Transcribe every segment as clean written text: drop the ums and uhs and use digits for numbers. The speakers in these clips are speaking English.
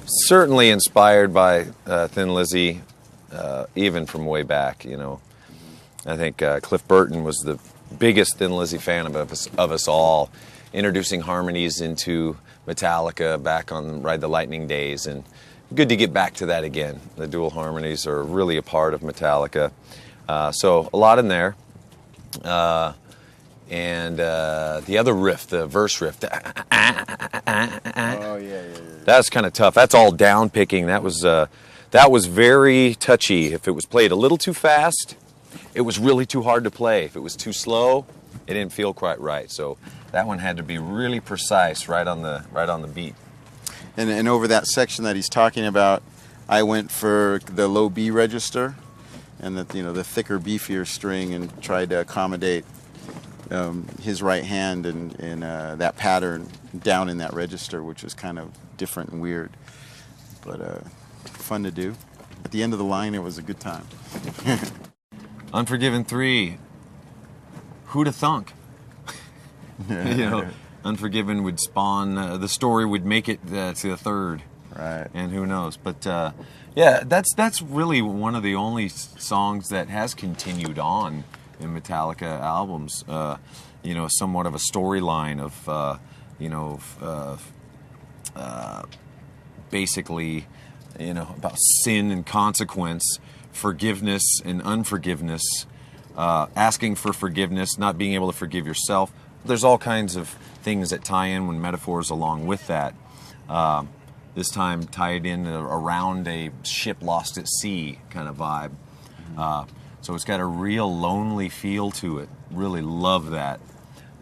Certainly inspired by Thin Lizzy, even from way back. You know, I think Cliff Burton was the biggest Thin Lizzy fan of us all, introducing harmonies into Metallica back on Ride the Lightning days, and good to get back to that again. The dual harmonies are really a part of Metallica, so a lot in there. And the other riff, the verse riff, that's kind of tough. That's all down picking. That was very touchy. If it was played a little too fast, it was really too hard to play. If it was too slow, it didn't feel quite right. So that one had to be really precise, right on the beat. And over that section that he's talking about, I went for the low B register and the thicker, beefier string, and tried to accommodate his right hand and that pattern down in that register, which is kind of different and weird, but fun to do. At the end of the line, it was a good time. Unforgiven 3, who'd have thunk? Unforgiven would spawn, the story would make it to the third. Right. And who knows? But yeah, that's really one of the only songs that has continued on in Metallica albums. Somewhat of a storyline of basically, about sin and consequence, forgiveness and unforgiveness, asking for forgiveness, not being able to forgive yourself. There's all kinds of things that tie in when metaphors along with that. This time tied in around a ship lost at sea kind of vibe. So it's got a real lonely feel to it. Really love that.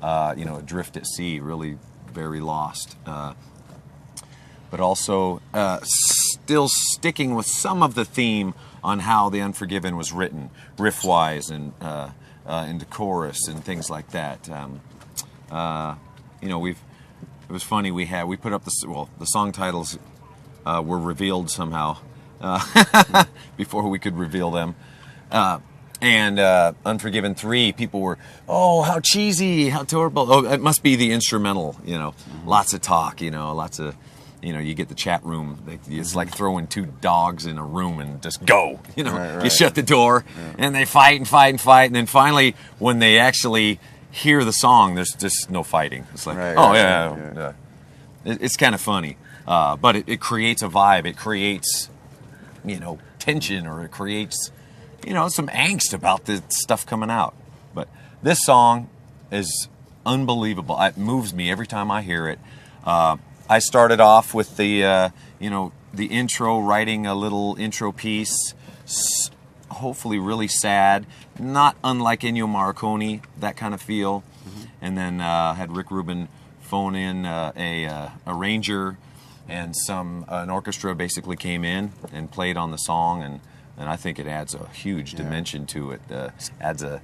Adrift at sea, really very lost. But also still sticking with some of the theme on how The Unforgiven was written, riff-wise and into chorus and things like that. It was funny. We put up the song titles were revealed somehow before we could reveal them. And Unforgiven 3, people were, oh, how cheesy, how terrible. Oh, it must be the instrumental, lots of talk, lots of, you get the chat room. It's like throwing two dogs in a room and just go, Right. You shut the door and they fight and fight and fight. And then finally, when they actually hear the song, there's just no fighting. It's like, yeah. It's kind of funny. But it creates a vibe. It creates, tension, or it creates, some angst about the stuff coming out. But this song is unbelievable. It moves me every time I hear it. I started off with the intro, writing a little intro piece, hopefully really sad, not unlike Ennio Morricone, that kind of feel. Mm-hmm. And then had Rick Rubin phone in a arranger, and an orchestra basically came in and played on the song, and I think it adds a huge dimension to it. Adds a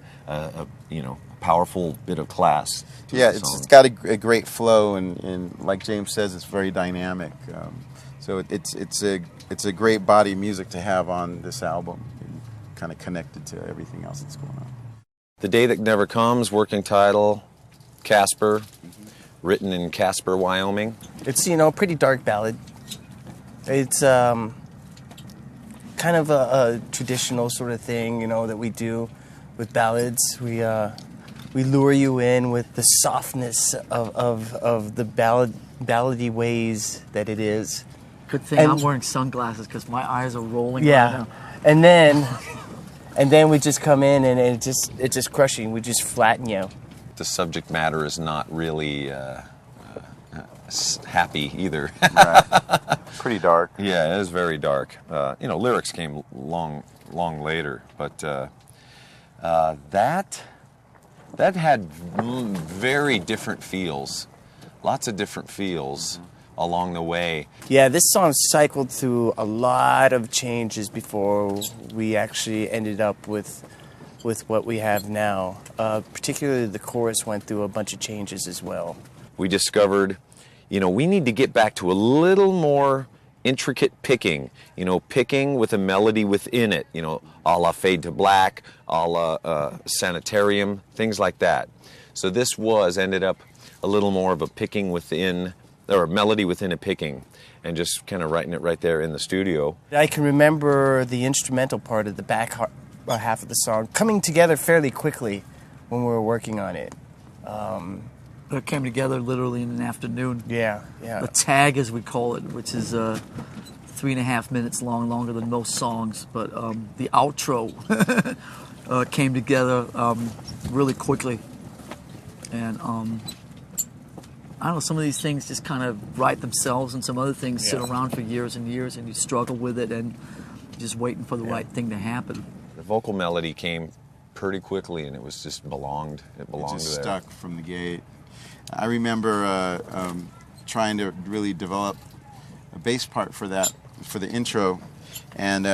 powerful bit of class. It's got a great flow, and like James says, it's very dynamic. So it's a great body of music to have on this album, and kind of connected to everything else that's going on. The Day That Never Comes, working title, Casper, written in Casper, Wyoming. It's a pretty dark ballad. It's kind of a traditional sort of thing, that we do with ballads. We lure you in with the softness of the ballady ways that it is. Good thing I'm wearing sunglasses because my eyes are rolling right now. And then we just come in and it's just crushing. We just flatten you. The subject matter is not really happy either. Right. Pretty dark. Yeah, it is very dark. Lyrics came long later, but that had very different feels, lots of different feels along the way. Yeah, this song cycled through a lot of changes before we actually ended up with what we have now. Particularly the chorus went through a bunch of changes as well. We discovered, we need to get back to a little more intricate picking, picking with a melody within it, a la Fade to Black, a la Sanitarium, things like that. So this ended up a little more of a picking within, or a melody within a picking, and just kind of writing it right there in the studio. I can remember the instrumental part of the back half of the song coming together fairly quickly when we were working on it. It came together literally in an afternoon. Yeah. The tag, as we call it, which is 3.5 minutes long, longer than most songs. But the outro came together really quickly. And I don't know, some of these things just kind of write themselves, and some other things sit around for years and years, and you struggle with it, and you're just waiting for the right thing to happen. The vocal melody came pretty quickly, and it was just belonged. It just there. Stuck from the gate. I remember trying to really develop a bass part for the intro, and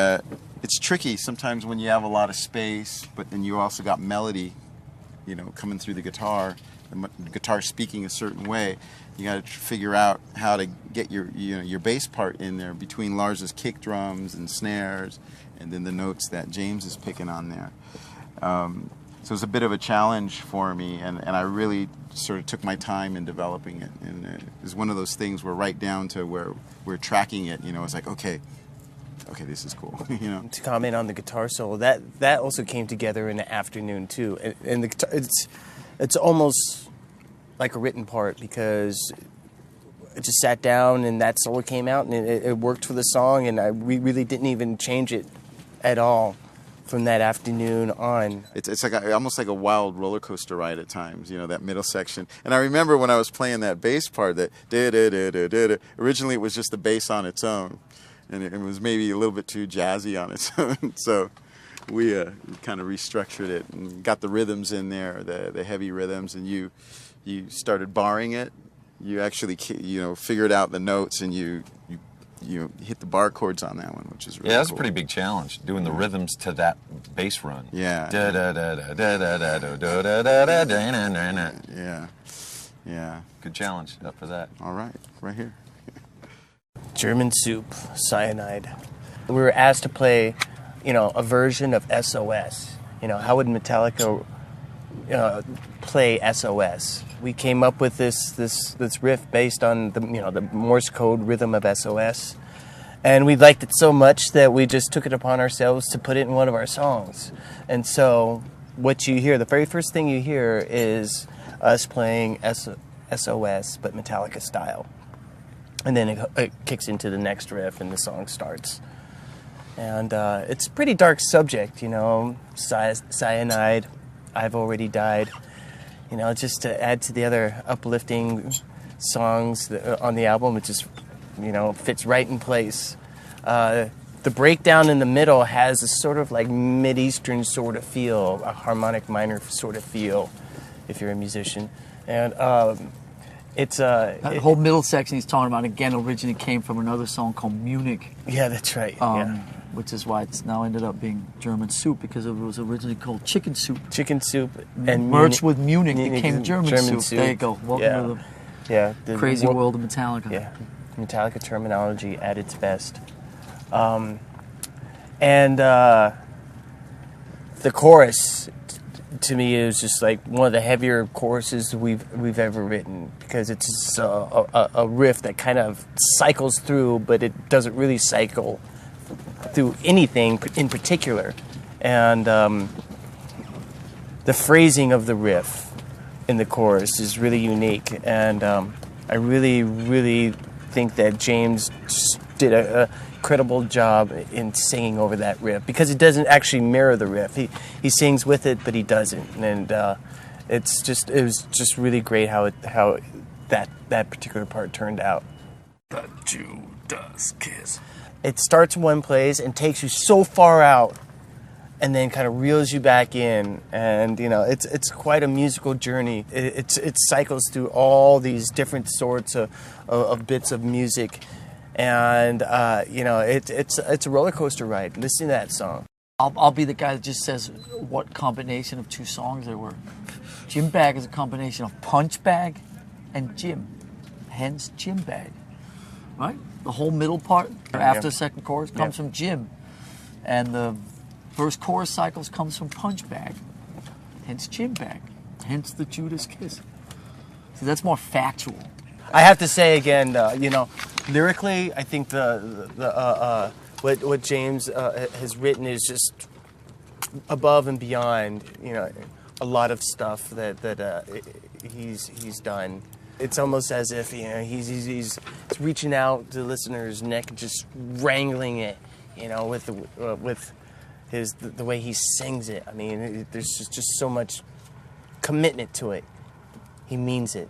it's tricky sometimes when you have a lot of space, but then you also got melody, coming through the guitar speaking a certain way. You got to figure out how to get your bass part in there between Lars's kick drums and snares, and then the notes that James is picking on there. So it was a bit of a challenge for me, and I really sort of took my time in developing it. And it was one of those things where right down to where we're tracking it, it's like, okay, this is cool. To comment on the guitar solo, that also came together in the afternoon too, and the guitar, it's almost like a written part, because I just sat down and that solo came out, and it worked for the song, and we really didn't even change it at all from that afternoon on. It's like almost like a wild roller coaster ride at times, that middle section. And I remember when I was playing that bass part, that da-da-da-da-da-da, originally it was just the bass on its own, and it was maybe a little bit too jazzy on its own. So we kind of restructured it and got the rhythms in there, the heavy rhythms, and you started barring it. You actually figured out the notes, and you hit the bar chords on that one, which is really that's cool. a pretty big challenge, doing the rhythms to that bass run. Yeah. Yeah. Good challenge. Up for that. All right, right here. German Soup, Cyanide. We were asked to play, a version of SOS. How would Metallica play SOS? We came up with this riff based on the Morse code rhythm of SOS, and we liked it so much that we just took it upon ourselves to put it in one of our songs. And so what you hear, the very first thing you hear, is us playing SOS but Metallica style, and then it kicks into the next riff and the song starts. And it's a pretty dark subject, cyanide, I've already died. Just to add to the other uplifting songs on the album, it just, fits right in place. The breakdown in the middle has a sort of like Mid-Eastern sort of feel, a harmonic minor sort of feel, if you're a musician. And it's... that whole middle section he's talking about, again, originally came from another song called Munich. Yeah, that's right. Which is why it's now ended up being German Soup, because it was originally called Chicken Soup. Chicken Soup and merged with Munich became German soup. There you go. Welcome to the crazy world of Metallica. Yeah, Metallica terminology at its best. And the chorus, to me, is just like one of the heavier choruses we've ever written, because it's a riff that kind of cycles through, but it doesn't really cycle through anything in particular. And the phrasing of the riff in the chorus is really unique, and I really, really think that James did a incredible job in singing over that riff, because it doesn't actually mirror the riff. He sings with it, but he doesn't, and it was just really great how that particular part turned out. The Judas Kiss. It starts in one place and takes you so far out, and then kind of reels you back in, and it's quite a musical journey. It cycles through all these different sorts of bits of music, and it's a roller coaster ride. Listen to that song. I'll be the guy that just says what combination of two songs there were. Jim Bag is a combination of Punch Bag and Jim, hence Jim Bag, right? The whole middle part after the second chorus comes from Jim, and the first chorus cycles comes from Punch Bag, hence Jim Bag, hence the Judas Kiss. So that's more factual. I have to say again, lyrically, I think what James has written is just above and beyond, a lot of stuff that he's done. It's almost as if he's reaching out to the listener's neck and just wrangling it, with the way he sings it. I mean, there's just so much commitment to it. He means it.